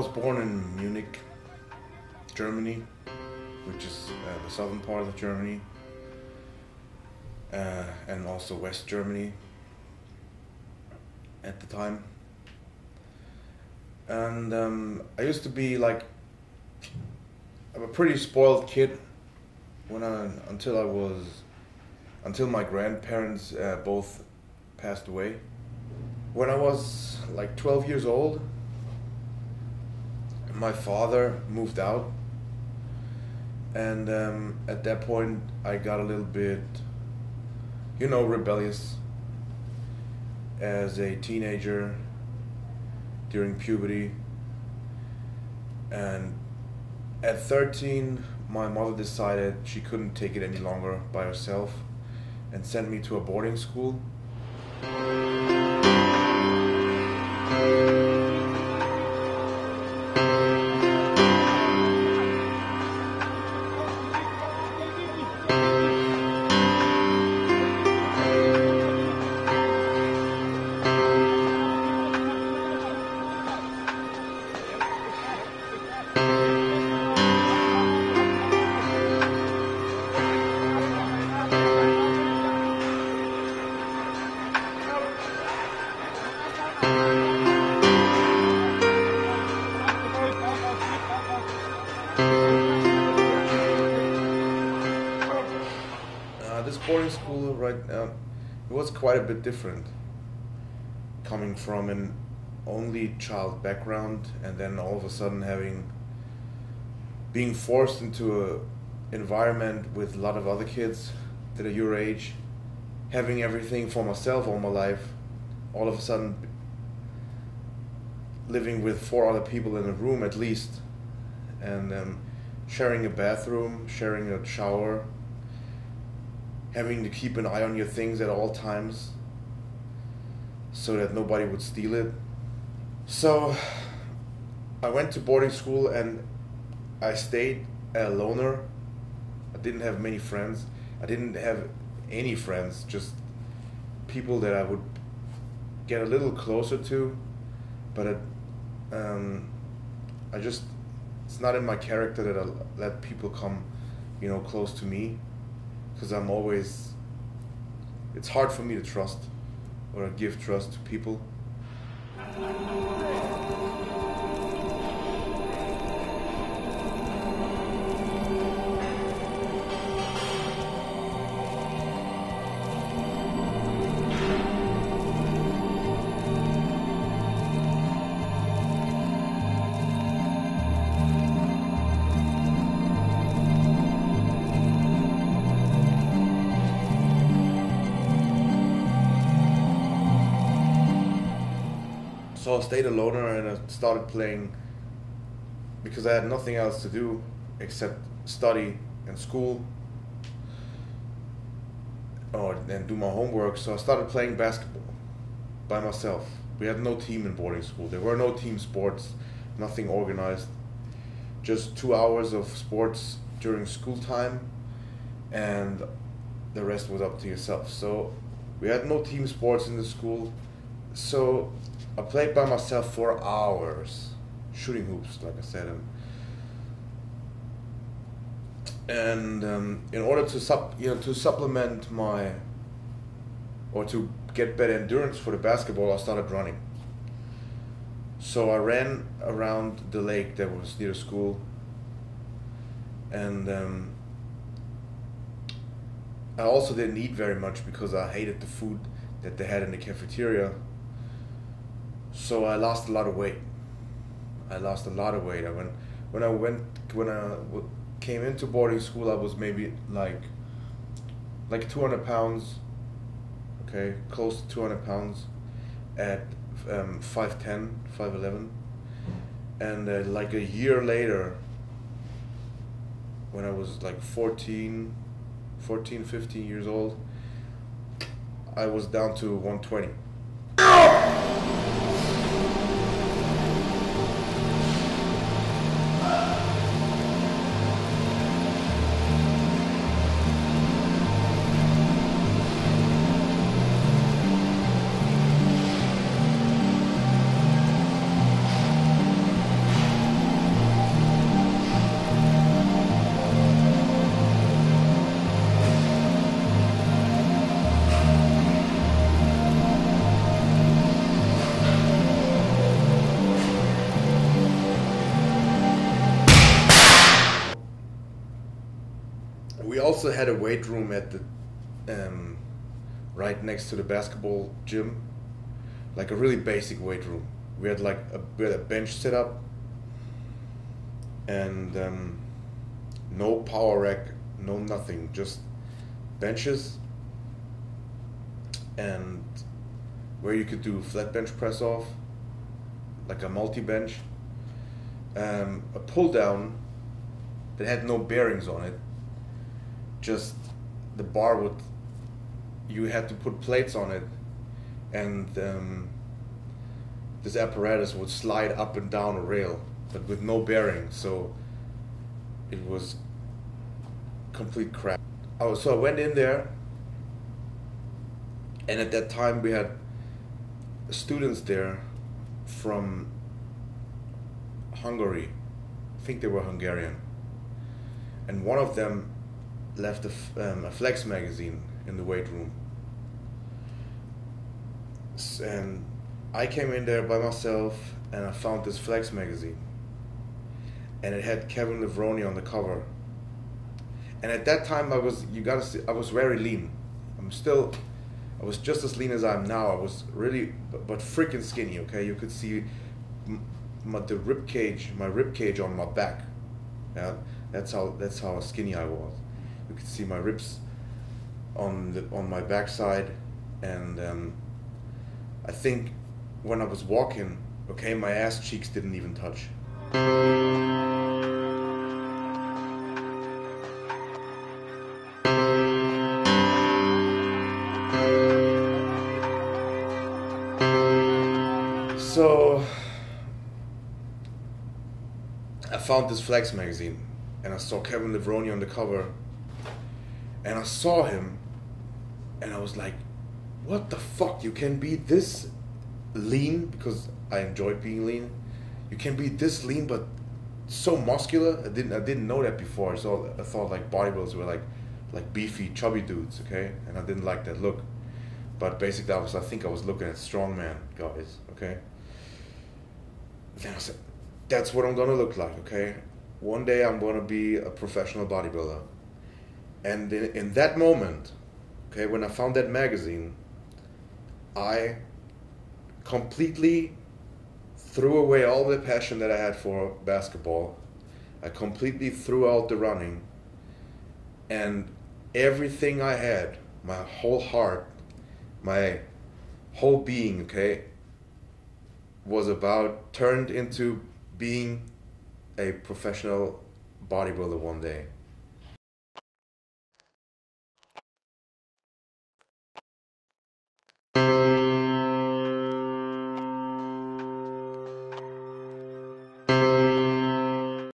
was born in Munich, Germany, which is the southern part of Germany, and also West Germany at the time. And I used to be like, I'm a pretty spoiled kid until my grandparents both passed away. When I was like 12 years old, my father moved out, and at that point I got a little bit, rebellious as a teenager during puberty. And at 13, my mother decided she couldn't take it any longer by herself and sent me to a boarding school. This boarding school right now, it was quite a bit different, coming from an only child background and then all of a sudden being forced into an environment with a lot of other kids that are your age, having everything for myself all my life, all of a sudden living with 4 other people in a room at least, and sharing a bathroom, sharing a shower, having to keep an eye on your things at all times so that nobody would steal it. So I went to boarding school and I stayed a loner. I didn't have many friends. I didn't have any friends, just people that I would get a little closer to, but it's not in my character that I let people come, close to me. Because it's hard for me to trust or give trust to people. So I stayed a loner and I started playing because I had nothing else to do except study and school and do my homework. So I started playing basketball by myself. We had no team in boarding school. There were no team sports, nothing organized. Just 2 hours of sports during school time and the rest was up to yourself. So we had no team sports in the school. So I played by myself for hours, shooting hoops, like I said, and in order to supplement to get better endurance for the basketball, I started running. So I ran around the lake that was near the school, and I also didn't eat very much because I hated the food that they had in the cafeteria. So I lost a lot of weight. When I came into boarding school, I was maybe like 200 pounds. Okay, close to 200 pounds at 5'10", 5'11", and like a year later, when I was like 14, 15 years old, I was down to 120. also had a weight room at the right next to the basketball gym, like a really basic weight room. We had a bench set up, and no power rack, no nothing, just benches, and where you could do flat bench press off, like a multi-bench, a pull down that had no bearings on it, just the bar you had to put plates on it, and this apparatus would slide up and down a rail, but with no bearing, so it was complete crap. So I went in there, and at that time we had students there from Hungary. I think they were Hungarian, and one of them left a Flex magazine in the weight room, and I came in there by myself, and I found this Flex magazine, and it had Kevin Levrone on the cover. And at that time I was very lean. I was just as lean as I am now. I was really, but freaking skinny. Okay, you could see my rib cage on my back. Yeah, that's how skinny I was. You could see my ribs on my backside, and I think when I was walking, okay, my ass cheeks didn't even touch. So I found this Flex magazine, and I saw Kevin Levrone on the cover, and I saw him, and I was like, what the fuck, you can be this lean, because I enjoyed being lean. You can be this lean but so muscular. I didn't know that before. So I thought like bodybuilders were like beefy, chubby dudes, okay? And I didn't like that look. But basically I think I was looking at strongman guys, okay? Then I said, that's what I'm gonna look like, okay? One day I'm gonna be a professional bodybuilder. And in that moment, okay, when I found that magazine, I completely threw away all the passion that I had for basketball. I completely threw out the running, and everything I had, my whole heart, my whole being, okay, was turned into being a professional bodybuilder one day.